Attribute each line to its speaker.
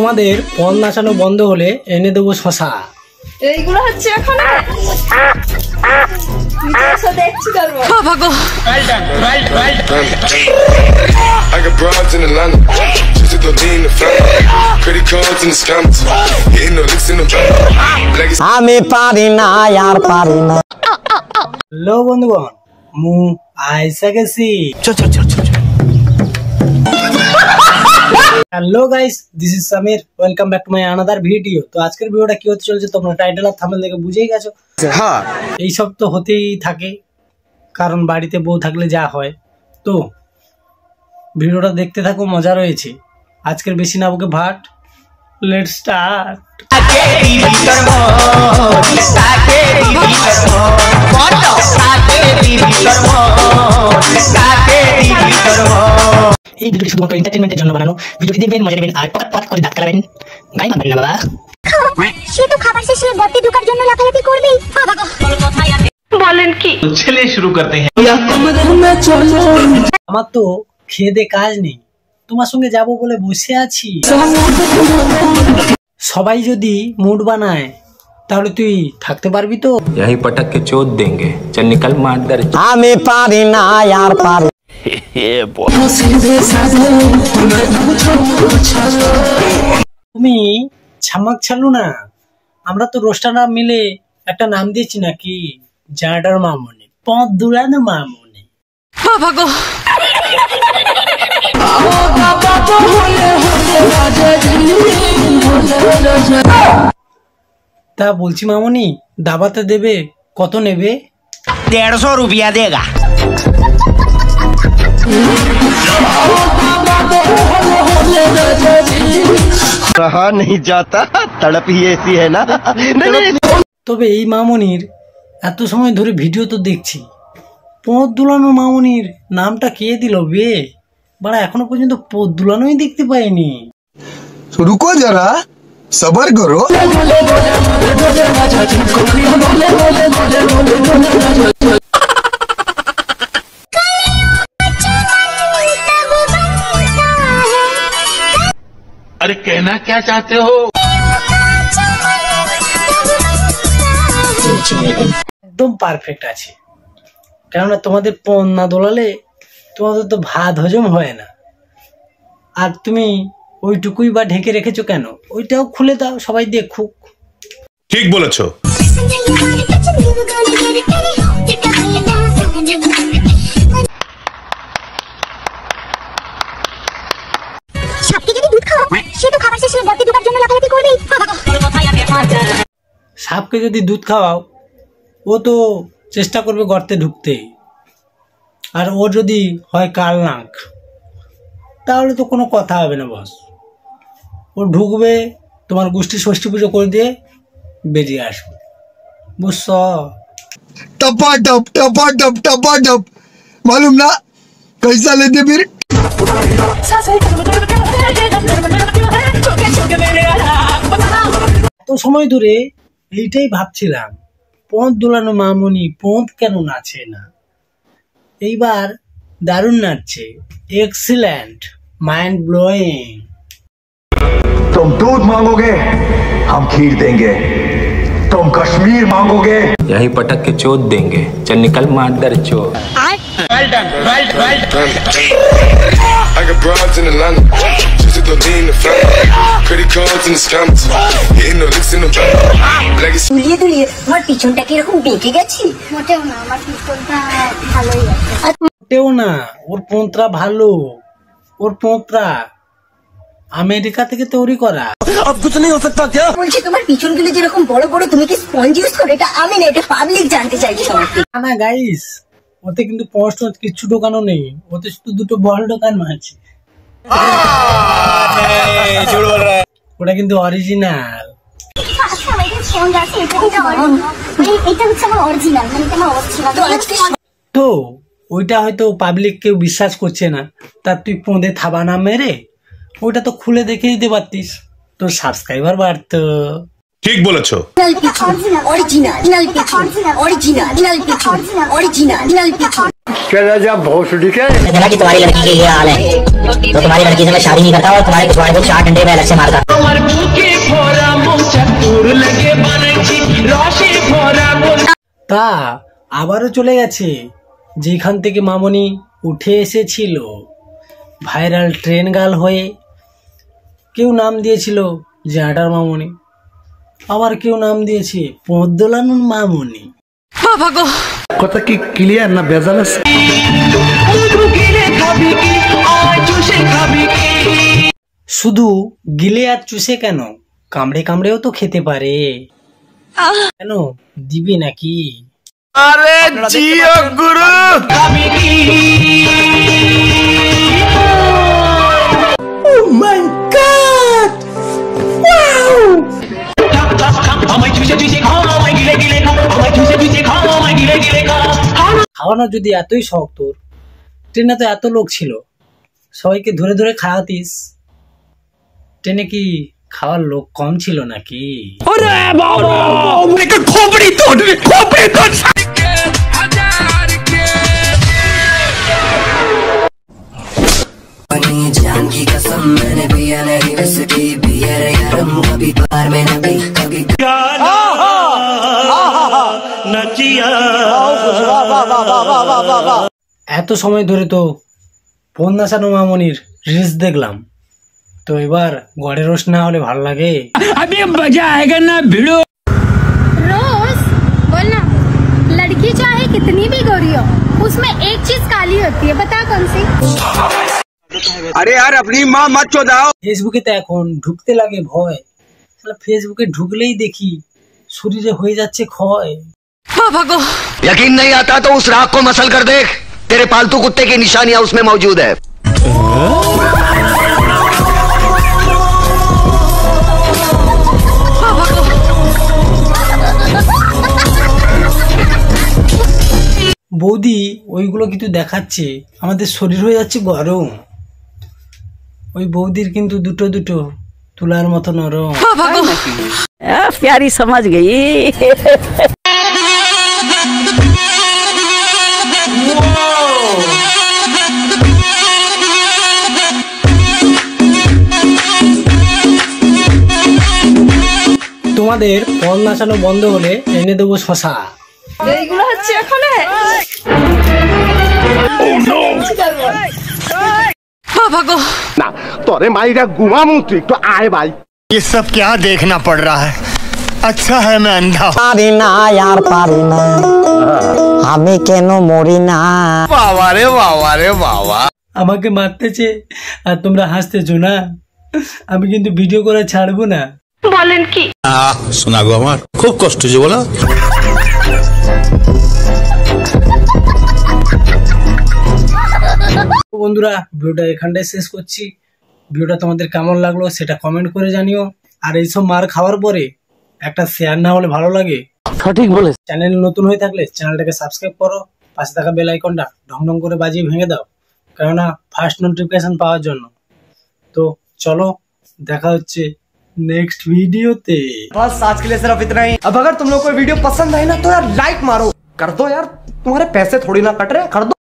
Speaker 1: তোমাদের পণ নাচানো বন্ধ হলে এনে দেবো শশা।
Speaker 2: এইগুলো হচ্ছে এখন দেখছি করবো।
Speaker 3: আমি পারি না আর পারি না।
Speaker 1: হ্যালো বন্ধুগণ, মু আইসা গেছি। Hello guys, this is Samir, welcome back to my another video. তো আজকের ভিডিওটা কি হতে চলেছে তোমরা টাইটেল আর থাম্বনেল দেখে বুঝেই গেছো। হ্যাঁ, এইসব তো হতেই থাকে, কারণ বাড়িতে বউ থাকলে যা হয়। তো ভিডিওটা দেখতে থাকো, মজা রয়েছে। আজকের বেশি না বকে ভাট, লেটস স্টার্ট। এই ভিডিওটি শুধুমাত্র এন্টারটেইনমেন্টের জন্য বানানো। ভিডিওটি দেখবেন, মজা নেবেন আর পট করে দাঁত কালাবেন। গাই মারবেন না বাবা।
Speaker 4: সে তো খাবার শেষে গর্তে ঢোকার জন্য লাফালাফি করবেই।
Speaker 2: বলেন কি?
Speaker 5: চলিয়ে শুরু করতে हैं।
Speaker 1: আমার তো খেয়ে কাজ নেই, তোমার সঙ্গে যাব বলে বসে আছি। সবাই যদি মুড বানায় তাহলে তুই থাকতে পারবি তো?
Speaker 5: यही पटक के चोट देंगे, चल निकल मार दर।
Speaker 3: আমি পারি না আর পারি।
Speaker 1: তুমি ছামাক ছালু না, আমরা তো রোস্টাররা মিলে একটা নাম দিয়েছি নাকি, জানাটার মামনি, পথ দুলানো মামনি। তা বলছি মামনি, দাবাতে দেবে কত নেবে?
Speaker 3: 150 रुपया देगा। रहा नहीं जाता, तड़प ही ऐसी है ना।
Speaker 1: তবে এই মামনির এত সময় ধরে ভিডিও তো দেখছি, পথ দুলানো মামনির নামটা কে দিল বে? বাড়া এখনো পর্যন্ত পথ দুলানোই দেখতে পাইনি।
Speaker 6: रुको जरा, सबर करो।
Speaker 5: अरे कहना क्या चाहते हो?
Speaker 1: একদম পারফেক্ট আছে, কেননা তোমাদের পণ না দোলালে তোমাদের তো ভাত হজম হয় না। আর তুমি ওইটুকুই বা ঢেকে রেখেছো কেন? ওইটাও খুলে দাও, সবাই দেখুক।
Speaker 7: ঠিক বলেছো।
Speaker 4: সাপকে যদি দুধ খাওয়াও, সে তো খাবার শেষে গর্তে ঢোকার জন্য লাফালাফি করবেই।
Speaker 1: সাপকে যদি দুধ খাওয়াও, ও তো চেষ্টা করবে গর্তে ঢুকতে। আর ও যদি হয় কাল নাক, তাহলে তো কোনো কথা হবে না বস। ও ঢুকবে, তোমার গোষ্ঠী ষষ্ঠী পুজো করে দিয়ে বেরিয়ে আসবে, বুঝছ?
Speaker 6: टपाटप टपाटप टपाटप, मालूम ना कैसा लेते फिर।
Speaker 1: এত সময় ধরে এইটাই ভাবছিলাম, পথ দোলানো মামনি পথ কেন নাচে না? এইবার দারুণ নাচছে, এক্সিলেন্ট, মাইন্ড ব্লোয়িং।
Speaker 8: तुम दूध मांगोगे, हम खीर देंगे। तुम कश्मीर मांगोगे,
Speaker 5: यही पटक के चोट देंगे, चल निकल मार दर चोट।
Speaker 7: I got broads in Atlanta, just to lean the family, credit cards in the scammers, hitting the licks in the legacy.
Speaker 4: দুলিয়ে দুলিয়ে তোমার পিছনটা কি এরকম বেঁকে গেছে? মোটেও না, আমার পিছনটা ভালোই আছে।
Speaker 1: মোটেও না, ওর পন্ত্রা ভালো। ওর পন্ত্রা আমেরিকা থেকে তৈরি করা।
Speaker 4: বলছি তোমার পিছনগুলো যেরকম বড় বড়, তুমি কি স্পঞ্জ ইউজ করো? এটা আমি না, এটা পাবলিক জানতে চাইছি সবাই।
Speaker 1: না গাইস, ওতে কিন্তু পোস্ট কিছু ঢোকানো নেই, ওতে শুধু দুটো বল ঢোকানো আছে। ওটা কিন্তু অরিজিনাল। তো ওইটা হয়তো পাবলিক কেউ বিশ্বাস করছে না, তার তুই পোঁদে থাবা না মেরে ওইটা তো খুলে দেখে দিতে পারতিস, তোর সাবস্ক্রাইবার বাড়তো।
Speaker 7: ঠিক বলেছো।
Speaker 3: तुम्हारी लड़की के ये हाल है तो तुम्हारी लड़की से मैं शादी नहीं करता और तुम्हारे पिछवाड़े को 4 डंडे में अलग से मारता।
Speaker 1: তা আবারও চলে গেছে যেখান থেকে মামনি উঠে এসেছিল, ভাইরাল ট্রেন গার্ল হয়ে। কেউ নাম দিয়েছিল জ্যাঠার মামনি, আবার কেউ নাম দিয়েছে পদ্মলানুর মামনি।
Speaker 6: কথা কি ক্লিয়ার না বেজাল আছে?
Speaker 1: শুধু গিলে আর চুষে কেন, কামড়ে কামড়েও তো খেতে পারে। কেন দিবে নাকি?
Speaker 3: अरे जियो गुरु
Speaker 1: খাওয়ানো যদি এতই শখ তোর, ট্রেনে তো এত লোক ছিল, সবাইকে ধরে ধরে খাওয়াতিস। ট্রেনে কি খাওয়ার লোক কম ছিল নাকি? এত সময় ধরে তো পদ্মাসানু মামনির রিলস দেখলাম, তো এবার গড়ের রোশ না হলে ভালো লাগে?
Speaker 2: रोज बोलना, लड़की चाहे कितनी भी गोरी हो, उसमें एक चीज काली होती है, बता कौन सी?
Speaker 3: अरे यार अपनी माँ मत चौदाओ।
Speaker 1: ফেসবুকে তো এখন ঢুকতে লাগে ভয়, ফেসবুকে ঢুকলেই দেখি শরীরে হয়ে যাচ্ছে ক্ষয়।
Speaker 3: यकीन नहीं आता तो उस राख को मसल कर देख, तेरे पालतू कुत्ते की निशानियां उसमें मौजूद है।
Speaker 1: বৌদি ওইগুলো কিন্তু দেখাচ্ছে আমাদের শরীর হয়ে যাচ্ছে গরম। ওই বৌদির কিন্তু দুটো দুটো তুলার মতো নরম।
Speaker 4: प्यारी समझ गई।
Speaker 1: তোমাদের ফল নাচানো বন্ধ হলে এনে দেবো শশা।
Speaker 2: এইগুলো হচ্ছে এখানে।
Speaker 3: तोरे माईरा गुमा मुझे तो आए भाई।
Speaker 6: ये सब क्या देखना पड़ रहा है? अच्छा है मैं अंधा हूं।
Speaker 4: পারি না আর পারি না, আমি কেন মরি না।
Speaker 3: बाबा रे बाबा रे बाबा।
Speaker 1: আমাকে মারতেছে আর তোমরা হাসতেছো না, আমি কিন্তু ভিডিও করে ছাড়বো না।
Speaker 2: বলেন কি?
Speaker 9: শোনা গো আমার খুব কষ্ট হচ্ছে বলো।
Speaker 1: বন্ধুরা ভিডিওটা এখানটায় শেষ করছি। ভিডিওটা তোমাদের কেমন লাগলো সেটা কমেন্ট করে জানিও। আর এইসব মার খাওয়ার পরে একটা শেয়ার না হলে ভালো লাগে?
Speaker 3: সঠিক বলে।
Speaker 1: চ্যানেল নতুন হয়ে থাকলে চ্যানেলটাকে সাবস্ক্রাইব করো, পাশে থাকা বেল আইকনটা ঢং ঢং করে বাজিয়ে ভেঙে দাও, কেননা ফার্স্ট নোটিফিকেশন পাওয়ার জন্য। তো চলো দেখা হচ্ছে नेक्स्ट वीडियो ते।
Speaker 10: बस आज के लिए सिर्फ इतना ही। अब अगर तुम लोग को वीडियो पसंद आई ना तो यार लाइक मारो, कर दो यार, तुम्हारे पैसे थोड़ी ना कट रहे, कर दो।